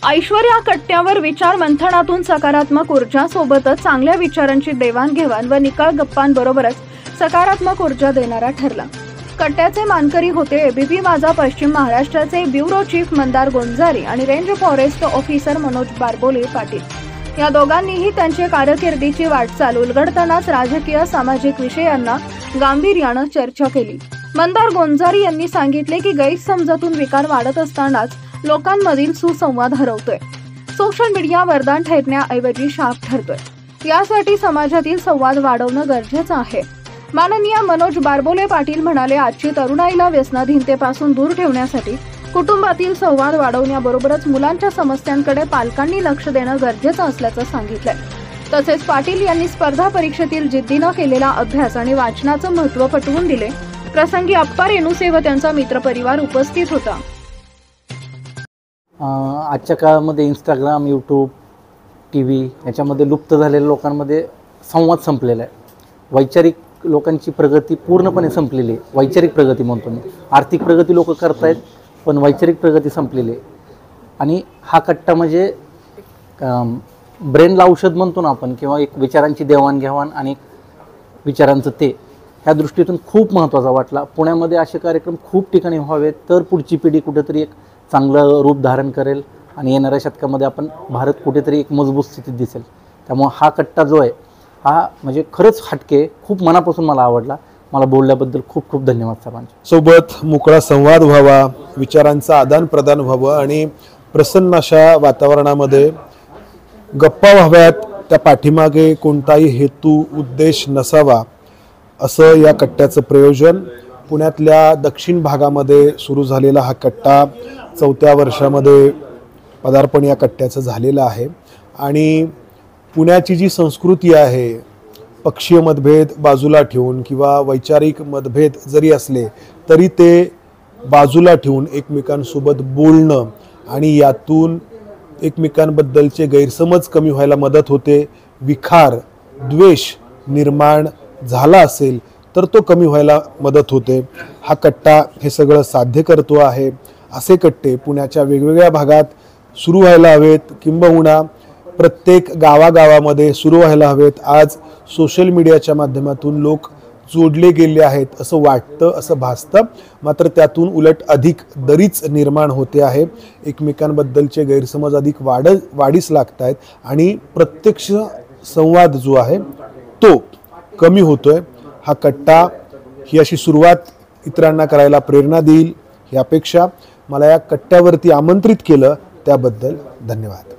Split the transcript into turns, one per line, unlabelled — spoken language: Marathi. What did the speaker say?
ऐश्वर्या कट्ट्यावर विचार मंथनातून सकारात्मक ऊर्जा सोबतच चांगल्या विचारांची देवाणघेवाण व निकाल गप्पांबरोबरच सकारात्मक ऊर्जा देणारा ठरला। कट्ट्याचे मानकरी होते एबीपी माझा पश्चिम महाराष्ट्राचे ब्युरो चीफ मंदार गोंजारी आणि range forest officer Manoj Barbole Patil. या दोघांनीही त्यांच्या कारकिर्दीची वाटचाल उलगडतानाच राजकीय सामाजिक विषयांना गांभीर्याने चर्चा केली। मंदार गोंजारी यांनी सांगितले की गैरसमजातून विकार वाढत असतानाच लोकांमधील सुसंवाद हरवतोय। सोशल मीडिया वरदान ठरण्याऐवजी शाप ठरतोय। यासाठी समाजातील संवाद वाढवणं गरजेचं आहे। माननीय मनोज बारबोले पाटील म्हणाले, आजची तरुणाईला व्यसनाधीनतेपासून दूर ठेवण्यासाठी कुटुंबातील संवाद वाढवण्याबरोबरच मुलांच्या समस्यांकडे पालकांनी लक्ष देणं गरजेचं असल्याचं सांगितलंय। तसेच पाटील यांनी स्पर्धा परीक्षेतील जिद्दीनं केलेला अभ्यास आणि वाचनाचं महत्त्व पटवून दिले। प्रसंगी अप्पा रेणुसे व त्यांचा मित्रपरिवार उपस्थित होता।
आजच्या काळामध्ये इंस्टाग्राम, यूट्यूब, TV याच्यामध्ये लुप्त झालेल्या लोकांमध्ये संवाद संपलेला आहे। वैचारिक लोकांची प्रगती पूर्णपणे संपलेली आहे। वैचारिक प्रगती म्हणतो मी, आर्थिक प्रगती लोक करतायत पण वैचारिक प्रगती संपलेली आहे। आणि हा कट्टा म्हणजे ब्रेनला औषध म्हणतो ना आपण, किंवा एक विचारांची देवाणघेवाण आणि विचारांचं ते, ह्या दृष्टीतून खूप महत्त्वाचा वाटला। पुण्यामध्ये असे कार्यक्रम खूप ठिकाणी व्हावेत तर पुढची पिढी कुठेतरी एक चांगलं रूप धारण करेल आणि येणाऱ्या शतकामध्ये आपण भारत कुठेतरी एक मजबूत स्थितीत दिसेल। त्यामुळे हा कट्टा जो आहे हा म्हणजे खरंच हटके, खूप मनापासून मला आवडला। मला बोलल्याबद्दल खूप खूप धन्यवाद सर्वांचे।
सोबत मोकळा संवाद व्हावा, विचारांचं आदान प्रदान व्हावं आणि प्रसन्न अशा वातावरणामध्ये गप्पा व्हाव्यात, त्या पाठीमागे कोणताही हेतू उद्देश नसावा, असं या कट्ट्याचं प्रयोजन। पुण्यातल्या दक्षिण भागामध्ये सुरू झालेला हा कट्टा 4थ्या वर्षामध्ये पदार्पण या कट्ट्याचं झालेलं आहे। आणि पुण्याची जी संस्कृती आहे, पक्षीय मतभेद बाजूला ठेवून किंवा वैचारिक मतभेद जरी असले तरी ते बाजूला ठेवून एकमेकांसोबत बोलणं आणि यातून एकमेकांबद्दलचे गैरसमज कमी व्हायला मदत होते। विखार, द्वेष निर्माण झाला असेल तर तो कमी व्हायला मदत होते। हा कट्टा हे सगळं साध्य करतो आहे। असे कट्टे पुण्याच्या वेगवेगळ्या भागात सुरू व्हायला हवेत, किंबहुना प्रत्येक गावागावामध्ये सुरू व्हायला हवेत। आज सोशल मीडियाच्या माध्यमातून लोक जोडले गेले आहेत असं वाटतं, असं भासतं, मात्र त्यातून उलट अधिक दरीच निर्माण होते आहे। एकमेकांबद्दलचे गैरसमज अधिक वाढीस लागत आहेत आणि प्रत्यक्ष संवाद जो आहे तो कमी होतोय। हा कट्टा ही अशी सुरुवात इतरांना करायला प्रेरणा देईल ही अपेक्षा। मला या कट्ट्यावरती आमंत्रित केलं त्याबद्दल धन्यवाद।